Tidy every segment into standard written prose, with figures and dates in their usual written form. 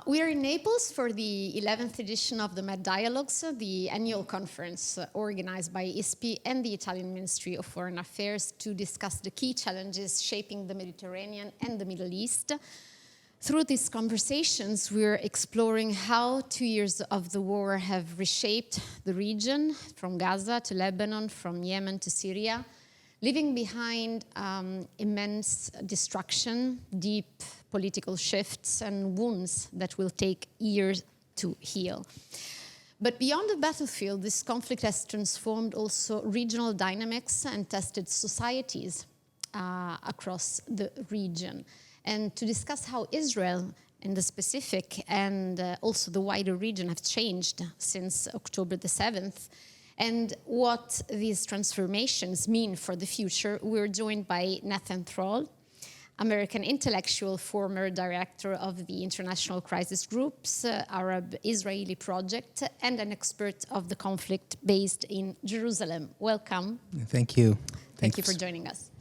We are in Naples for the 11th edition of the Med Dialogues, the annual conference organized by ISPI and the Italian Ministry of Foreign Affairs to discuss the key challenges shaping the Mediterranean and the Middle East. Through these conversations, we're exploring how 2 years of the war have reshaped the region, from Gaza to Lebanon, from Yemen to Syria, leaving behind immense destruction, deep political shifts, and wounds that will take years to heal. But beyond the battlefield, this conflict has transformed also regional dynamics and tested societies across the region. And to discuss how Israel in the specific and also the wider region have changed since October the 7th, and what these transformations mean for the future, we're joined by Thrall, American intellectual, former director of the International Crisis Group's Arab-Israeli project, and an expert of the conflict based in Jerusalem. Welcome. Thank you. Thank you for joining us.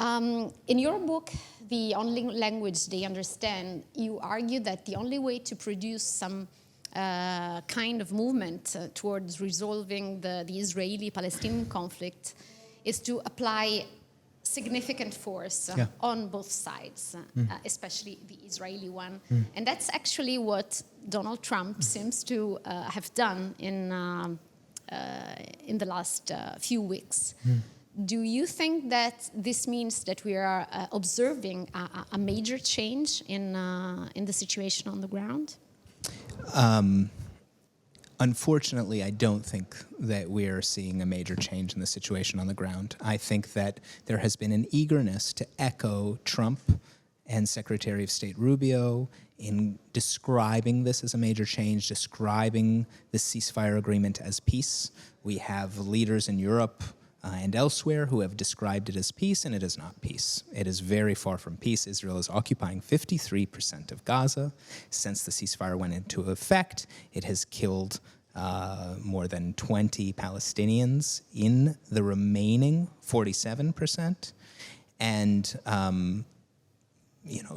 In your book, The Only Language They Understand, you argue that the only way to produce some kind of movement towards resolving the Israeli-Palestinian conflict is to apply significant force on both sides, especially the Israeli one. And that's actually what Donald Trump seems to have done in the last few weeks. Do you think that this means that we are observing a major change in the situation on the ground? Unfortunately, I don't think that we're seeing a major change in the situation on the ground. I think that there has been an eagerness to echo Trump and Secretary of State Rubio in describing this as a major change, describing the ceasefire agreement as peace. We have leaders in Europe and elsewhere who have described it as peace, and it is not peace. It is very far from peace. Israel is occupying 53% of Gaza. Since the ceasefire went into effect, it has killed more than 20 Palestinians in the remaining 47%. And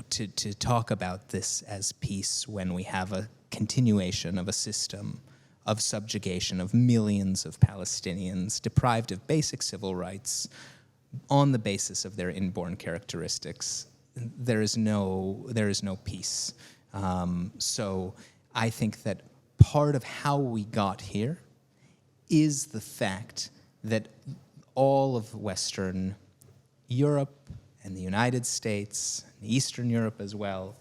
to talk about this as peace when we have a continuation of a system of subjugation of millions of Palestinians deprived of basic civil rights on the basis of their inborn characteristics, there is no peace. So I think that part of how we got here is the fact that all of Western Europe and the United States, and Eastern Europe as well,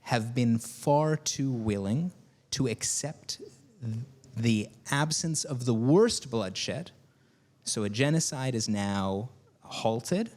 have been far too willing to accept the absence of the worst bloodshed, so a genocide is now halted,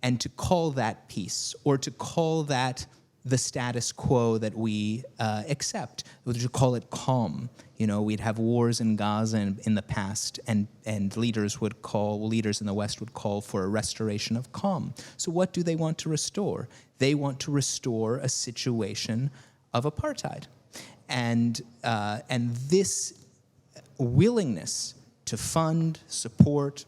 and to call that peace, or to call that the status quo that we accept, or to call it calm. You know, we'd have wars in Gaza in the past, and leaders in the West would call for a restoration of calm. So what do they want to restore? They want to restore a situation of apartheid. And this willingness to fund, support,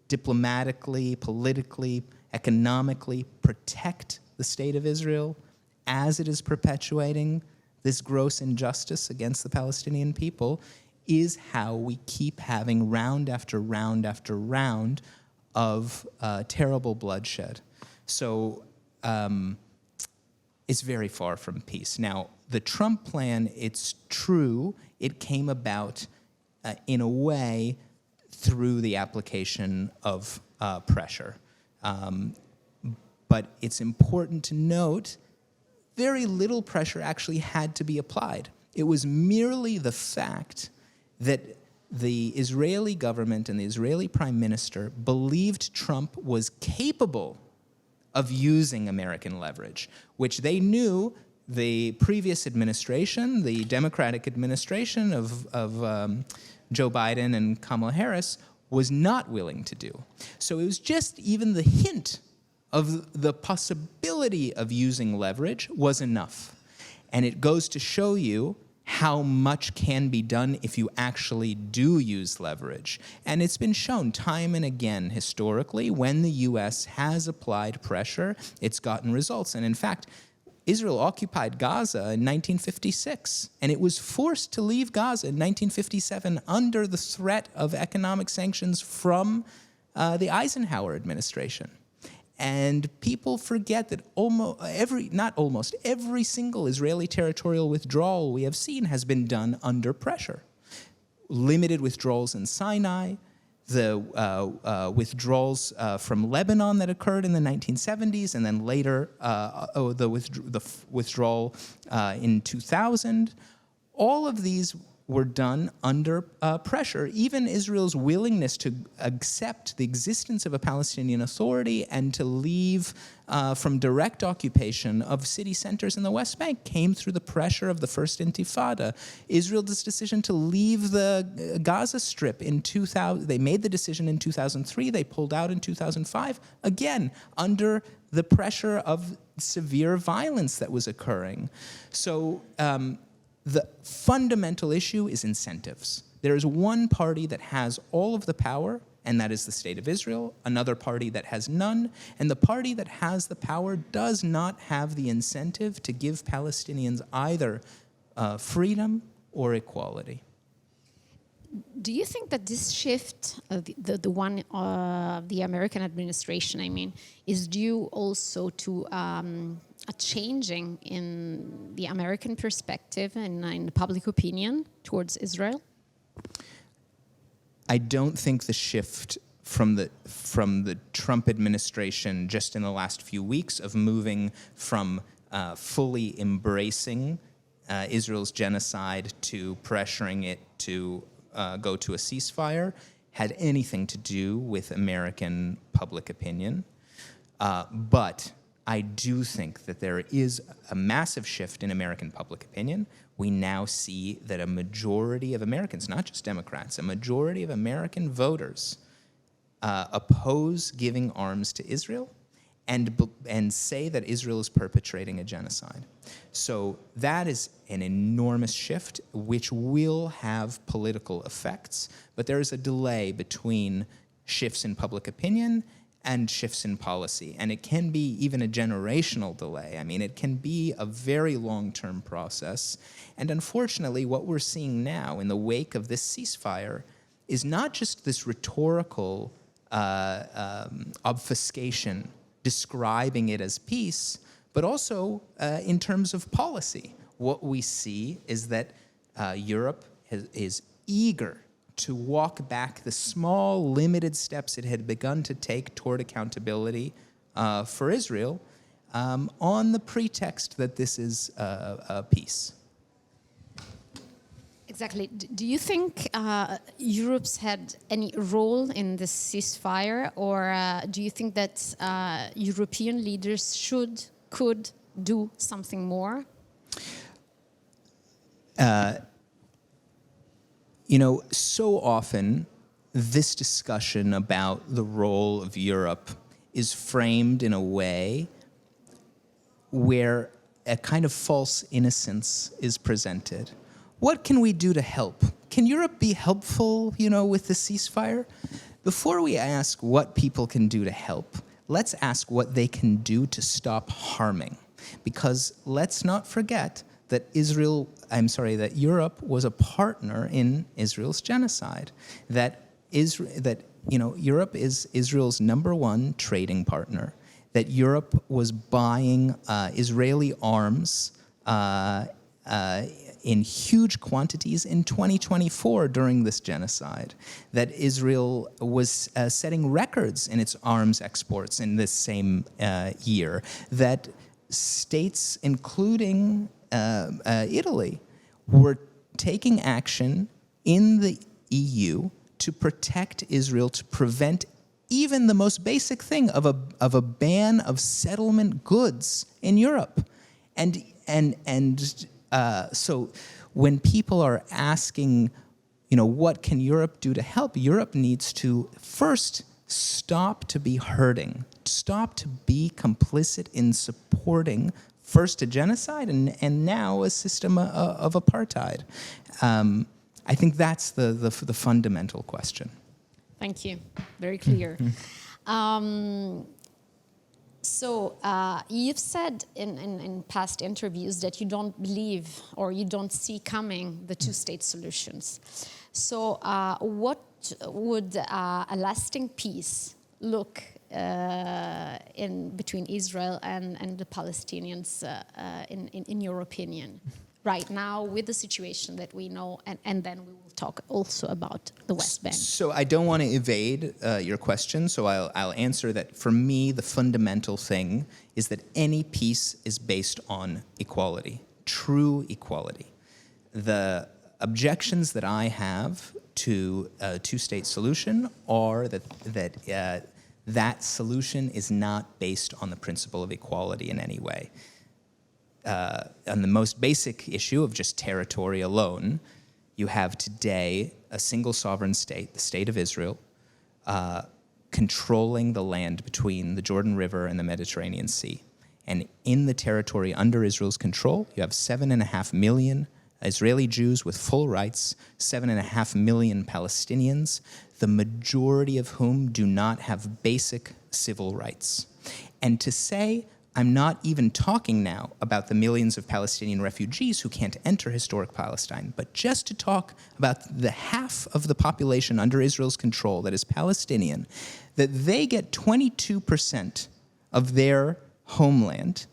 diplomatically, politically, economically, protect the state of Israel as it is perpetuating this gross injustice against the Palestinian people is how we keep having round after round after round of terrible bloodshed. So it's very far from peace. Now, the Trump plan, it's true, it came about in a way through the application of pressure. But it's important to note very little pressure actually had to be applied. It was merely the fact that the Israeli government and the Israeli prime minister believed Trump was capable of using American leverage, which they knew the previous administration, the Democratic administration of Joe Biden and Kamala Harris, was not willing to do. So it was just even the hint of the possibility of using leverage was enough. And it goes to show you how much can be done if you actually do use leverage. And it's been shown time and again historically when the U.S. has applied pressure, it's gotten results. And in fact, Israel occupied Gaza in 1956, and it was forced to leave Gaza in 1957 under the threat of economic sanctions from the Eisenhower administration. And people forget that every single Israeli territorial withdrawal we have seen has been done under pressure. Limited withdrawals in Sinai, the withdrawals from Lebanon that occurred in the 1970s, and then later the withdrawal in 2000. All of these were done under pressure. Even Israel's willingness to accept the existence of a Palestinian Authority and to leave from direct occupation of city centers in the West Bank came through the pressure of the First Intifada. Israel's decision to leave the Gaza Strip in 2000, they made the decision in 2003, they pulled out in 2005, again, under the pressure of severe violence that was occurring. So, the fundamental issue is incentives. There is one party that has all of the power, and that is the State of Israel, another party that has none, and the party that has the power does not have the incentive to give Palestinians either freedom or equality. Do you think that this shift, the one of the American administration, I mean, is due also to a changing in the American perspective and in the public opinion towards Israel? I don't think the shift from the Trump administration just in the last few weeks of moving from fully embracing Israel's genocide to pressuring it to go to a ceasefire had anything to do with American public opinion. But I do think that there is a massive shift in American public opinion. We now see that a majority of Americans, not just Democrats, a majority of American voters oppose giving arms to Israel and say that Israel is perpetrating a genocide. So that is an enormous shift which will have political effects, but there is a delay between shifts in public opinion and shifts in policy. And it can be even a generational delay. I mean, it can be a very long-term process. And unfortunately, what we're seeing now in the wake of this ceasefire is not just this rhetorical obfuscation describing it as peace, but also in terms of policy. What we see is that Europe is eager to walk back the small, limited steps it had begun to take toward accountability for Israel on the pretext that this is a peace. Exactly. Do you think Europe's had any role in this ceasefire, or do you think that European leaders could do something more? So often this discussion about the role of Europe is framed in a way where a kind of false innocence is presented. What can we do to help? Can Europe be helpful, with the ceasefire? Before we ask what people can do to help, let's ask what they can do to stop harming. Because let's not forget that Europe was a partner in Israel's genocide. Europe is Israel's number one trading partner. That Europe was buying Israeli arms in huge quantities in 2024 during this genocide. That Israel was setting records in its arms exports in this same year. That states, including Italy, were taking action in the EU to protect Israel, to prevent even the most basic thing of a ban of settlement goods in Europe. So when people are asking, what can Europe do to help? Europe needs to first stop to be hurting, stop to be complicit in supporting first a genocide and now a system of apartheid. I think that's the fundamental question. Thank you. Very clear. So you've said in past interviews that you don't believe or you don't see coming the two-state solutions. So what would a lasting peace look in between Israel and the Palestinians in your opinion? Right now, with the situation that we know, and then we will talk also about the West Bank. So I don't want to evade your question, so I'll answer that. For me, the fundamental thing is that any peace is based on equality, true equality. The objections that I have to a two-state solution are that solution is not based on the principle of equality in any way. On the most basic issue of just territory alone, you have today a single sovereign state, the state of Israel, controlling the land between the Jordan River and the Mediterranean Sea. And in the territory under Israel's control, you have 7.5 million Israeli Jews with full rights, 7.5 million Palestinians, the majority of whom do not have basic civil rights. And to say, I'm not even talking now about the millions of Palestinian refugees who can't enter historic Palestine, but just to talk about the half of the population under Israel's control that is Palestinian, that they get 22% of their homeland,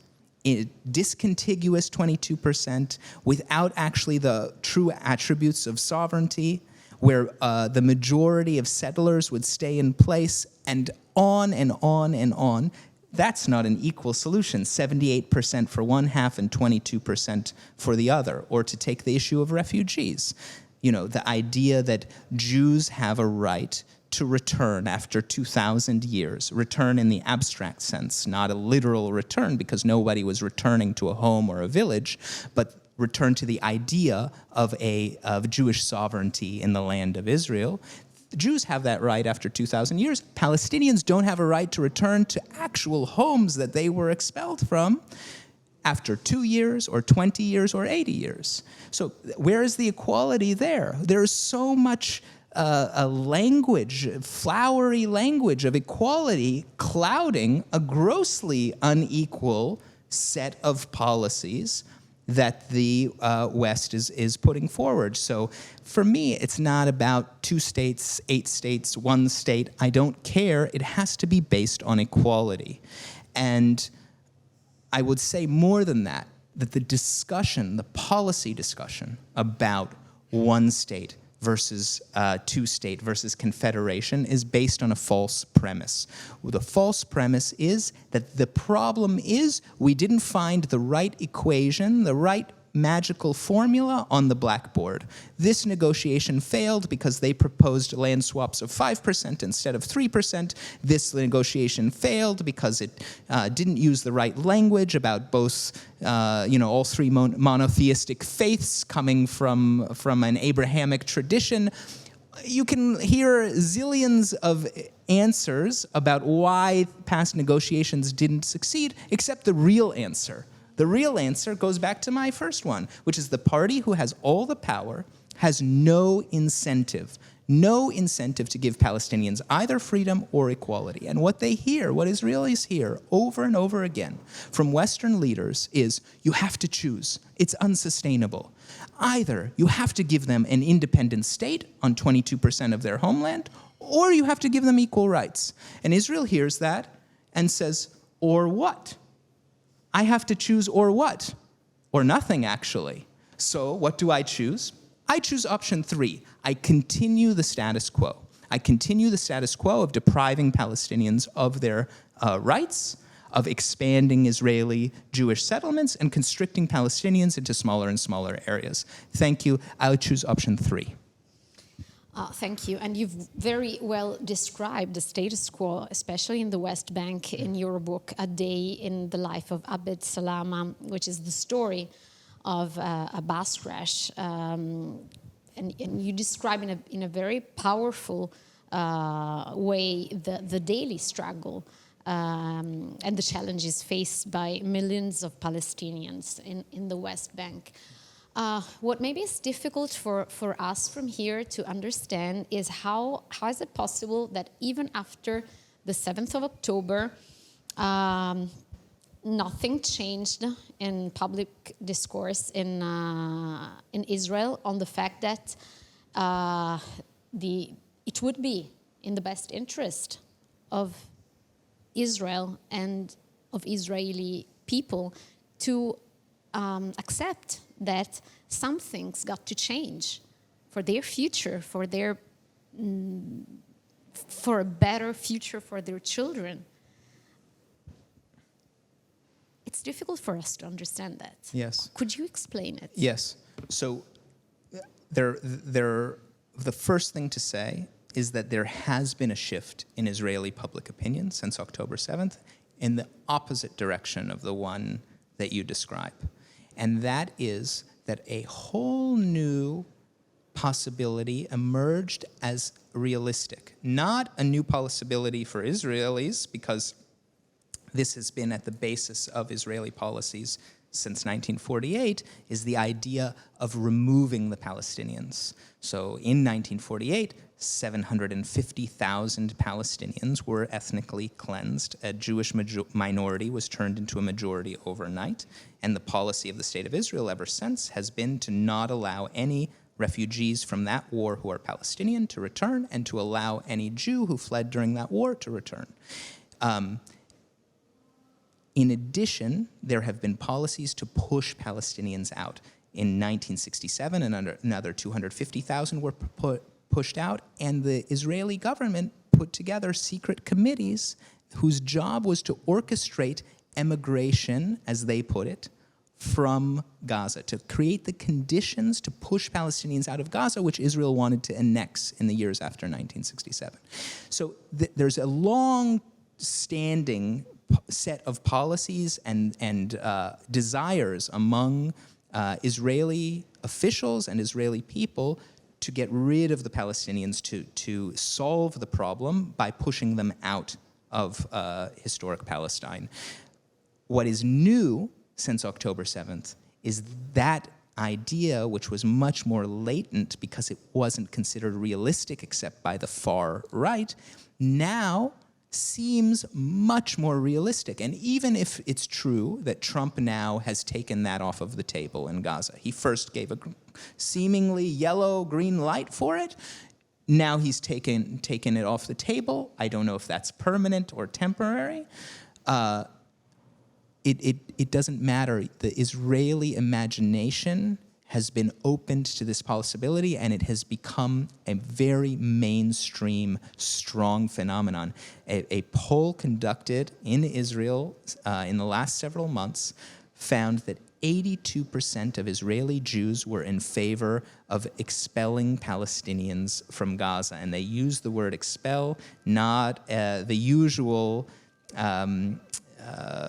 discontiguous 22%, without actually the true attributes of sovereignty, where the majority of settlers would stay in place, and on and on and on. That's not an equal solution, 78% for one half and 22% for the other. Or to take the issue of refugees, the idea that Jews have a right to return after 2,000 years, return in the abstract sense, not a literal return because nobody was returning to a home or a village, but return to the idea of Jewish sovereignty in the land of Israel. The Jews have that right after 2,000 years. Palestinians don't have a right to return to actual homes that they were expelled from after 2 years or 20 years or 80 years. So where is the equality there? There's so much a language, flowery language of equality clouding a grossly unequal set of policies that the West is putting forward. So for me, it's not about 2 states, 8 states, 1 state. I don't care. It has to be based on equality. And I would say more than that the discussion, the policy discussion about 1 state versus 2 state versus confederation is based on a false premise. The false premise is that the problem is we didn't find the right equation, the right magical formula on the blackboard. This negotiation failed because they proposed land swaps of 5% instead of 3%. This negotiation failed because it didn't use the right language about both, all 3 monotheistic faiths coming from an Abrahamic tradition. You can hear zillions of answers about why past negotiations didn't succeed, except the real answer. The real answer goes back to my first one, which is the party who has all the power has no incentive to give Palestinians either freedom or equality. And what they hear, what Israelis hear over and over again from Western leaders is, you have to choose. It's unsustainable. Either you have to give them an independent state on 22% of their homeland, or you have to give them equal rights. And Israel hears that and says, or what? I have to choose or what? Or nothing, actually. So what do I choose? I choose option 3. I continue the status quo. I continue the status quo of depriving Palestinians of their rights, of expanding Israeli Jewish settlements, and constricting Palestinians into smaller and smaller areas. Thank you. I'll choose option 3. Thank you. And you've very well described the status quo, especially in the West Bank, in your book, A Day in the Life of Abed Salama, which is the story of a bus crash. And you describe in a very powerful way the daily struggle and the challenges faced by millions of Palestinians in the West Bank. What maybe is difficult for us from here to understand is how is it possible that even after the 7th of October, Nothing changed in public discourse in Israel on the fact that it would be in the best interest of Israel and of Israeli people to accept that some things got to change for their future, for a better future for their children. It's difficult for us to understand that. Yes. Could you explain it? Yes. So the first thing to say is that there has been a shift in Israeli public opinion since October 7th in the opposite direction of the one that you describe. And that is that a whole new possibility emerged as realistic. Not a new possibility for Israelis, because this has been at the basis of Israeli policies since 1948, is the idea of removing the Palestinians. So in 1948, 750,000 Palestinians were ethnically cleansed. A Jewish minority was turned into a majority overnight. And the policy of the State of Israel ever since has been to not allow any refugees from that war who are Palestinian to return, and to allow any Jew who fled during that war to return. In addition, there have been policies to push Palestinians out. In 1967, another 250,000 were pushed out, and the Israeli government put together secret committees whose job was to orchestrate emigration, as they put it, from Gaza, to create the conditions to push Palestinians out of Gaza, which Israel wanted to annex in the years after 1967. So there's a long-standing set of policies and desires among Israeli officials and Israeli people to get rid of the Palestinians, to solve the problem by pushing them out of historic Palestine. What is new since October 7th is that idea, which was much more latent because it wasn't considered realistic except by the far right, now seems much more realistic. And even if it's true that Trump now has taken that off of the table in Gaza, he first gave a seemingly yellow-green light for it. Now he's taken it off the table. I don't know if that's permanent or temporary. It doesn't matter. The Israeli imagination has been opened to this possibility, and it has become a very mainstream, strong phenomenon. A poll conducted in Israel in the last several months found that 82% of Israeli Jews were in favor of expelling Palestinians from Gaza. And they used the word expel, not the usual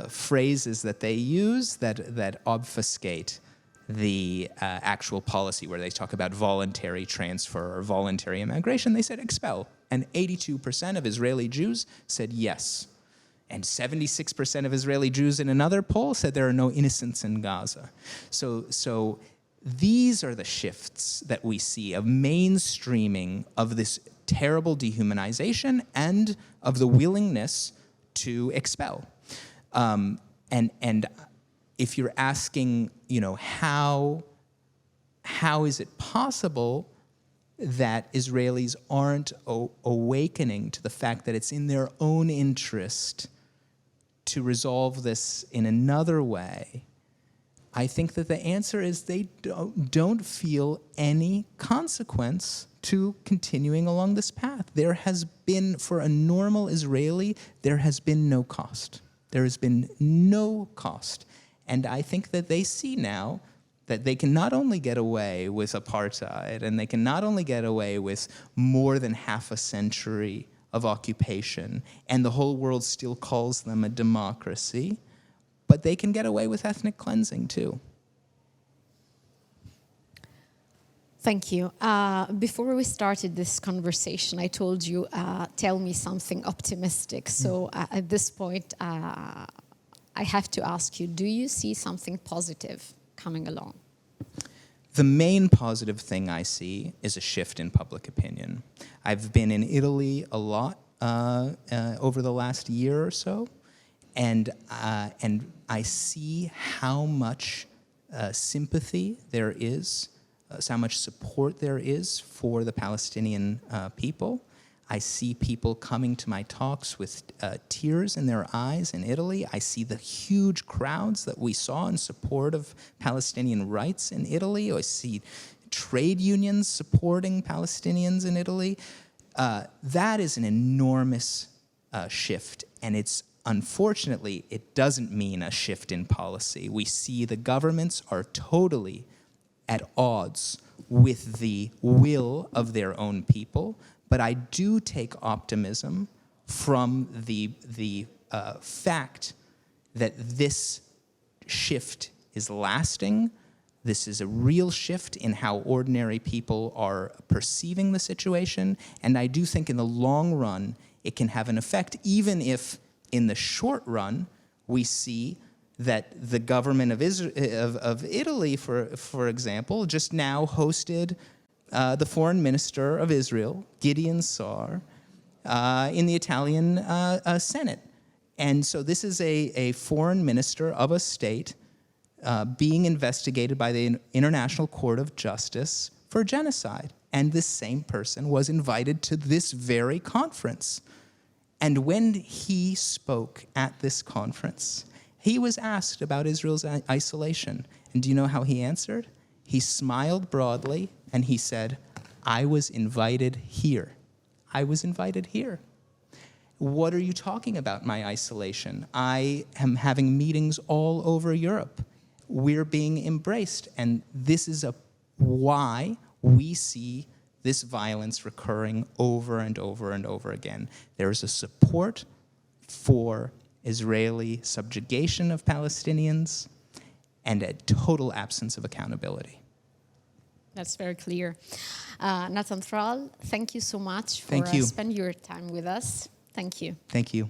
phrases that they use that obfuscate the actual policy, where they talk about voluntary transfer or voluntary immigration. They said expel. And 82% of Israeli Jews said yes. And 76% of Israeli Jews in another poll said there are no innocents in Gaza. So these are the shifts that we see of mainstreaming of this terrible dehumanization and of the willingness to expel. And if you're asking, how is it possible that Israelis aren't awakening to the fact that it's in their own interest to resolve this in another way, I think that the answer is they don't feel any consequence to continuing along this path. There has been, for a normal Israeli, there has been no cost. There has been no cost. And I think that they see now that they can not only get away with apartheid, and they can not only get away with more than half a century of occupation, and the whole world still calls them a democracy, but they can get away with ethnic cleansing too. Thank you. Before we started this conversation, I told you, tell me something optimistic. So at this point, I have to ask you, do you see something positive coming along? The main positive thing I see is a shift in public opinion. I've been in Italy a lot over the last year or so, And I see how much sympathy there is, how much support there is for the Palestinian people. I see people coming to my talks with tears in their eyes in Italy. I see the huge crowds that we saw in support of Palestinian rights in Italy. I see trade unions supporting Palestinians in Italy. That is an enormous shift, and it's unfortunately, it doesn't mean a shift in policy. We see the governments are totally at odds with the will of their own people, but I do take optimism from the fact that this shift is lasting. This is a real shift in how ordinary people are perceiving the situation, and I do think in the long run it can have an effect, even if in the short run we see that the government of Italy, for example, just now hosted the foreign minister of Israel, Gideon Saar, in the Italian Senate. And so this is a foreign minister of a state being investigated by the International Court of Justice for genocide. And this same person was invited to this very conference. And when he spoke at this conference, he was asked about Israel's isolation. And do you know how he answered? He smiled broadly and he said, "I was invited here. I was invited here. What are you talking about, my isolation? I am having meetings all over Europe. We're being embraced." And this is why we see this violence recurring over and over and over again. There is a support for Israeli subjugation of Palestinians and a total absence of accountability. That's very clear. Nathan Thrall, thank you so much for spending your time with us. Thank you. Thank you.